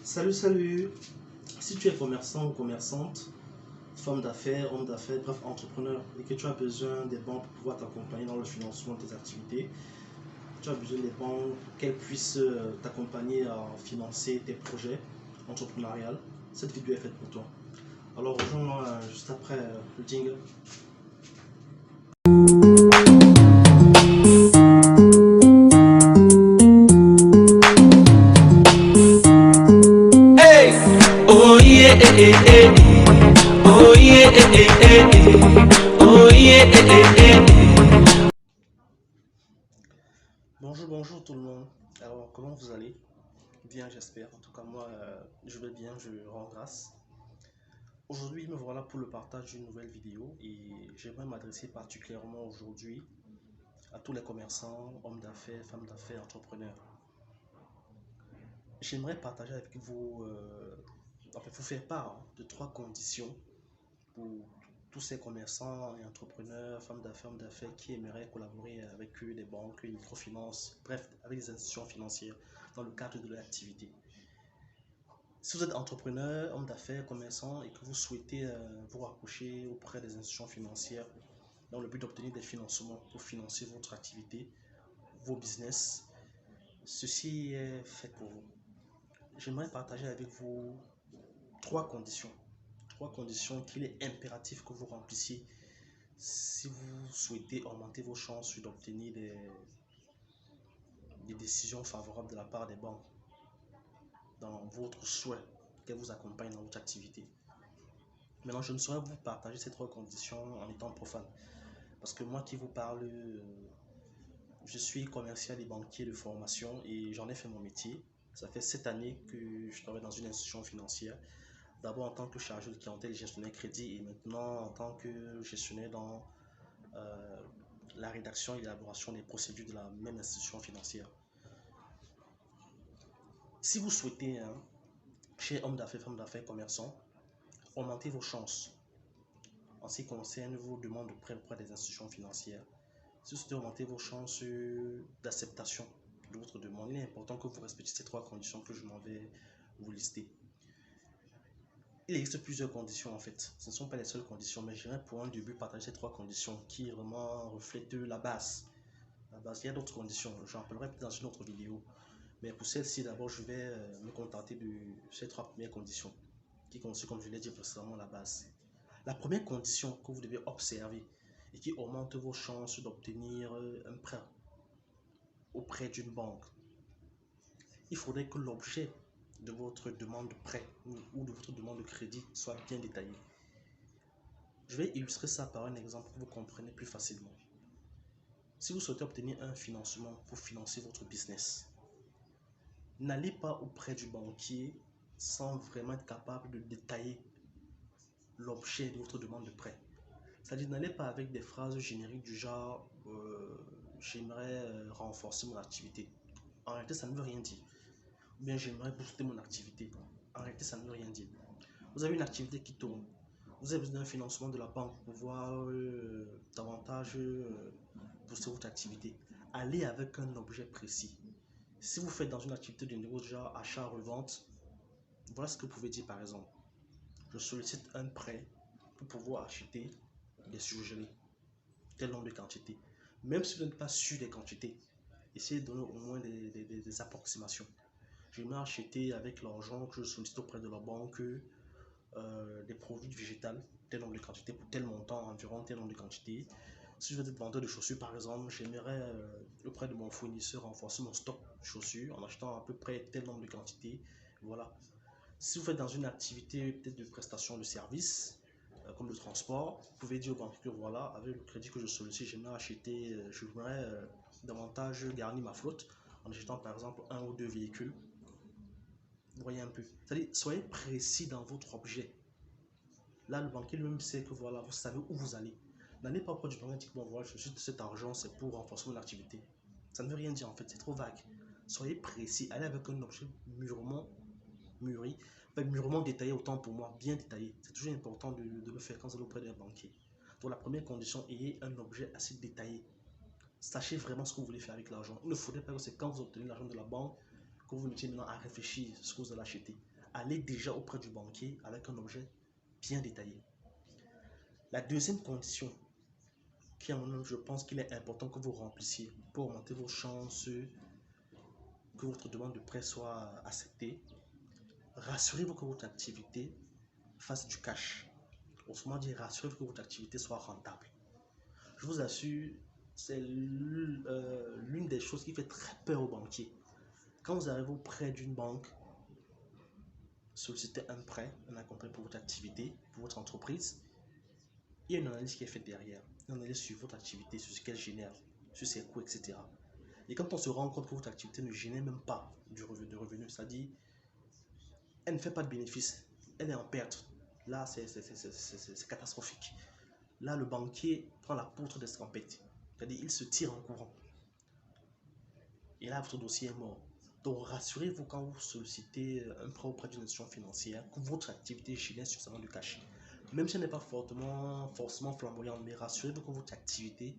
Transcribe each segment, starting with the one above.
Salut, salut. Si tu es commerçant ou commerçante, femme d'affaires, homme d'affaires, bref, entrepreneur, et que tu as besoin des banques pour pouvoir t'accompagner dans le financement de tes activités, tu as besoin des banques pour qu'elles puissent t'accompagner à financer tes projets entrepreneuriaux, cette vidéo est faite pour toi. Alors rejoins-moi juste après le jingle. Hey! Oh yeah, eh, eh, eh. Oh yeah, eh, eh, eh. Oh yeah, eh, eh, eh. Bonjour tout le monde. Alors comment vous allez? Bien j'espère. En tout cas moi je vais bien, je rends grâce. Aujourd'hui me voilà pour le partage d'une nouvelle vidéo et j'aimerais m'adresser particulièrement aujourd'hui à tous les commerçants, hommes d'affaires, femmes d'affaires, entrepreneurs. J'aimerais partager avec vous, vous faire part de 3 conditions pour tous ces commerçants et entrepreneurs, femmes d'affaires qui aimeraient collaborer avec eux, des banques, les microfinances, bref, avec des institutions financières dans le cadre de leur activité. Si vous êtes entrepreneur, homme d'affaires, commerçant et que vous souhaitez vous rapprocher auprès des institutions financières dans le but d'obtenir des financements pour financer votre activité, vos business, ceci est fait pour vous. J'aimerais partager avec vous 3 conditions. 3 conditions qu'il est impératif que vous remplissiez si vous souhaitez augmenter vos chances d'obtenir des décisions favorables de la part des banques dans votre souhait qu'elles vous accompagnent dans votre activité. Maintenant, je ne saurais vous partager ces 3 conditions en étant profane. Parce que moi qui vous parle, je suis commercial et banquier de formation et j'en ai fait mon métier. Ça fait 7 années que je travaille dans une institution financière. D'abord en tant que chargé de clientèle et gestionnaire crédit et maintenant en tant que gestionnaire dans euh, la rédaction et l'élaboration des procédures de la même institution financière. Si vous souhaitez, chez homme d'affaires, femme d'affaires, commerçant, augmenter vos chances en ce qui concerne vos demandes de prêt auprès des institutions financières, si vous souhaitez augmenter vos chances d'acceptation de votre demande, il est important que vous respectiez ces 3 conditions que je m'en vais vous lister. Il existe plusieurs conditions en fait, ce ne sont pas les seules conditions, mais j'aimerais pour un début partager ces 3 conditions qui vraiment reflètent la base. Il y a d'autres conditions, j'en parlerai peut-être dans une autre vidéo, mais pour celle-ci d'abord je vais me contenter de ces 3 premières conditions qui constituent, comme je l'ai dit précédemment, la base. La première condition que vous devez observer et qui augmente vos chances d'obtenir un prêt auprès d'une banque, il faudrait que l'objet de votre demande de prêt ou de votre demande de crédit soit bien détaillé. Je vais illustrer ça par un exemple pour que vous compreniez plus facilement. Si vous souhaitez obtenir un financement pour financer votre business, n'allez pas auprès du banquier sans vraiment être capable de détailler l'objet de votre demande de prêt. C'est-à-dire, n'allez pas avec des phrases génériques du genre j'aimerais renforcer mon activité. En réalité, ça ne veut rien dire. Ou bien j'aimerais booster mon activité. En réalité, ça ne veut rien dire. Vous avez une activité qui tourne. Vous avez besoin d'un financement de la banque pour pouvoir davantage booster votre activité. Allez avec un objet précis. Si vous faites dans une activité de négoce genre achat-revente, voilà ce que vous pouvez dire par exemple. Je sollicite un prêt pour pouvoir acheter des surgelés, tel nombre de quantités. Même si vous n'êtes pas sûr des quantités, essayez de donner au moins des approximations. Je vais acheter avec l'argent que je sollicite auprès de la banque des produits végétaux, tel nombre de quantités pour tel montant, environ tel nombre de quantités. Si je veux être vendeur de chaussures par exemple, j'aimerais auprès de mon fournisseur renforcer mon stock de chaussures en achetant à peu près tel nombre de quantités. Voilà. Si vous faites dans une activité peut-être de prestation de service, comme le transport, vous pouvez dire au banquier que voilà, avec le crédit que je sollicite, j'aimerais acheter, j'aimerais davantage garnir ma flotte en achetant par exemple 1 ou 2 véhicules. Vous voyez un peu. C'est-à-dire, soyez précis dans votre objet. Là, le banquier lui-même sait que voilà, vous savez où vous allez. N'allez pas auprès du banquier et dites, bon voilà, je suis de cet argent, c'est pour renforcer mon activité. Ça ne veut rien dire en fait, c'est trop vague. Soyez précis, allez avec un objet mûrement mûri, mûrement détaillé autant pour moi, bien détaillé. C'est toujours important de le faire quand vous allez auprès d'un banquier. Donc la première condition, ayez un objet assez détaillé. Sachez vraiment ce que vous voulez faire avec l'argent. Il ne faudrait pas que c'est quand vous obtenez l'argent de la banque que vous vous mettiez maintenant à réfléchir à ce que vous allez acheter. allez déjà auprès du banquier avec un objet bien détaillé. La deuxième condition, qui à mon avis, je pense qu'il est important que vous remplissiez pour augmenter vos chances que votre demande de prêt soit acceptée, rassurez-vous que votre activité fasse du cash. Autrement dit, rassurez-vous que votre activité soit rentable. Je vous assure, c'est l'une des choses qui fait très peur aux banquiers. Quand vous arrivez auprès d'une banque, sollicitez un prêt, un accompagnement pour votre activité, pour votre entreprise, il y a une analyse qui est faite derrière, une analyse sur votre activité, sur ce qu'elle génère, sur ses coûts, etc. Et quand on se rend compte que votre activité ne génère même pas de revenus, c'est-à-dire elle ne fait pas de bénéfices, elle est en perte, là c'est catastrophique. Là, le banquier prend la poutre d'escampette, c'est-à-dire il se tire en courant. Et là, votre dossier est mort. Donc, rassurez-vous quand vous sollicitez un prêt auprès d'une institution financière que votre activité génère suffisamment de cash. Même si elle n'est pas forcément flamboyante, mais rassurez-vous que votre activité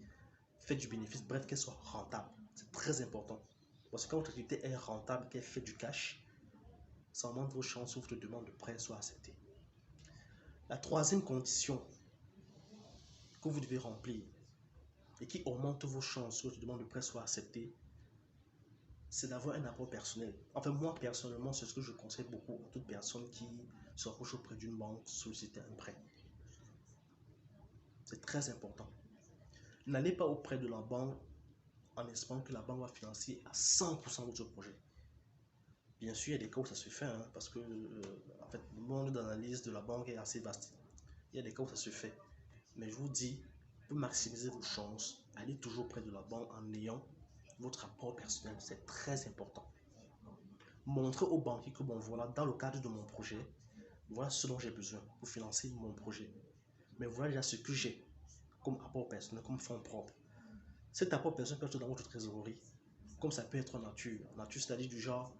fait du bénéfice, bref, qu'elle soit rentable. C'est très important. Parce que quand votre activité est rentable, qu'elle fait du cash, ça augmente vos chances que votre demande de prêt soit acceptée. La troisième condition que vous devez remplir et qui augmente vos chances que votre demande de prêt soit acceptée, c'est d'avoir un apport personnel. Enfin, moi, personnellement, c'est ce que je conseille beaucoup à toute personne qui se rapproche auprès d'une banque solliciter un prêt. C'est très important. N'allez pas auprès de la banque en espérant que la banque va financer à 100% votre projet. Bien sûr, il y a des cas où ça se fait, parce que en fait, le monde d'analyse de la banque est assez vaste. Il y a des cas où ça se fait. Mais je vous dis, pour maximiser vos chances, allez toujours auprès de la banque en ayant votre apport personnel. C'est très important. Montrez au banquier que bon voilà, dans le cadre de mon projet, voilà ce dont j'ai besoin pour financer mon projet. Mais voilà déjà ce que j'ai comme apport personnel, comme fonds propres. Cet apport personnel peut être dans votre trésorerie, comme ça peut être en nature. En nature, c'est-à-dire du genre,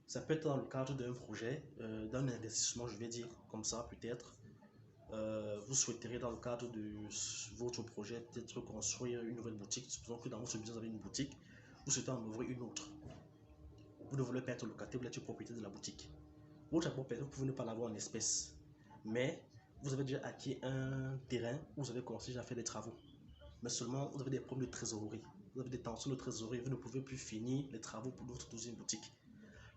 ça peut être dans le cadre d'un projet, d'un investissement, je vais dire, comme ça peut-être. Vous souhaiteriez dans le cadre de votre projet peut-être construire une nouvelle boutique. Supposons que dans votre business vous avez une boutique, vous souhaitez en ouvrir une autre. Vous ne voulez pas être locataire, vous êtes propriétaire de la boutique. Votre apport personnel, vous pouvez ne pas l'avoir en espèces, mais vous avez déjà acquis un terrain où vous avez commencé à faire des travaux. Mais seulement vous avez des problèmes de trésorerie, vous avez des tensions de trésorerie, vous ne pouvez plus finir les travaux pour votre deuxième boutique.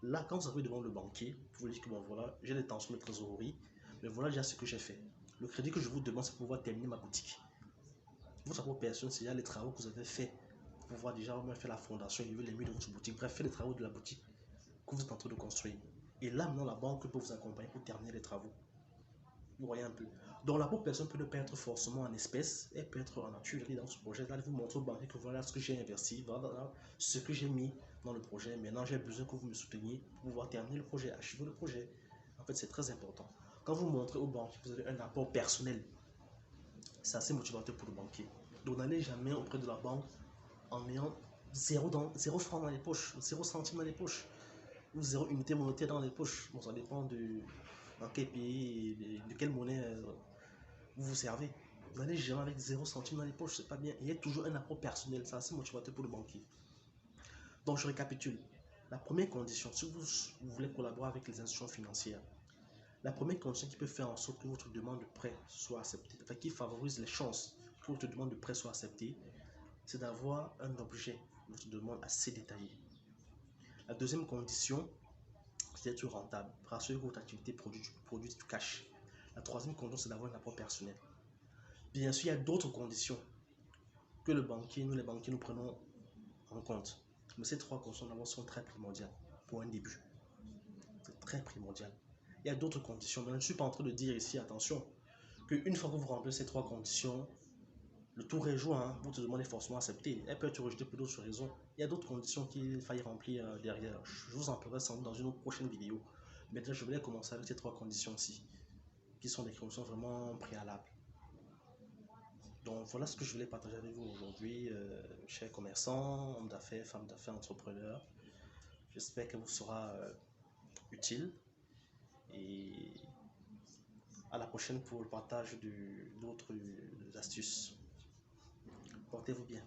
Là, quand vous arrivez devant le banquier, vous pouvez dire que bon voilà, j'ai des tensions de trésorerie, mais voilà déjà ce que j'ai fait. Le crédit que je vous demande, c'est pour pouvoir terminer ma boutique. Votre apport personnel, c'est déjà les travaux que vous avez fait pour pouvoir déjà faire la fondation, lever les murs de votre boutique, bref, faire les travaux de la boutique que vous êtes en train de construire. Et là, maintenant, la banque peut vous accompagner pour terminer les travaux. Vous voyez un peu. Donc, l'apport personnel peut ne pas être forcément en espèces, elle peut être en nature. Dans ce projet, là, vous montrez au banquier que voilà ce que j'ai investi, voilà ce que j'ai mis dans le projet. Maintenant, j'ai besoin que vous me souteniez pour pouvoir terminer le projet, achever le projet. En fait, c'est très important. Quand vous montrez au banquier que vous avez un apport personnel, c'est assez motivateur pour le banquier. Donc, n'allez jamais auprès de la banque en ayant zéro franc dans les poches, 0 centime dans les poches, ou 0 unité monétaire dans les poches. Bon, ça dépend dans quel pays et de quelle monnaie vous vous servez. Vous allez gérer avec 0 centime dans les poches, c'est pas bien. Il y a toujours un apport personnel, c'est assez motivateur pour le banquier. Donc, je récapitule. La première condition, si vous voulez collaborer avec les institutions financières, la première condition qui peut faire en sorte que votre demande de prêt soit acceptée, enfin qui favorise les chances que votre demande de prêt soit acceptée, c'est d'avoir un objet de votre demande assez détaillé. La deuxième condition, c'est d'être rentable. Rassurez que votre activité produit du cash. La troisième condition, c'est d'avoir un apport personnel. Bien sûr, il y a d'autres conditions que nous les banquiers, nous prenons en compte. Mais ces trois conditions d'abord sont très primordiales pour un début. C'est très primordial. Il y a d'autres conditions, mais je ne suis pas en train de dire ici, attention, qu'une fois que vous remplissez ces trois conditions, le tour est joué, votre demande est forcément acceptée. Elle peut être rejetée pour d'autres raisons. Il y a d'autres conditions qu'il faille remplir derrière. Je vous en parlerai sans doute dans une autre prochaine vidéo. Mais déjà, je voulais commencer avec ces trois conditions-ci, qui sont des conditions vraiment préalables. Donc voilà ce que je voulais partager avec vous aujourd'hui, chers commerçants, hommes d'affaires, femmes d'affaires, entrepreneurs. J'espère qu'elle vous sera utile. Et à la prochaine pour le partage d'autres astuces. Portez-vous bien.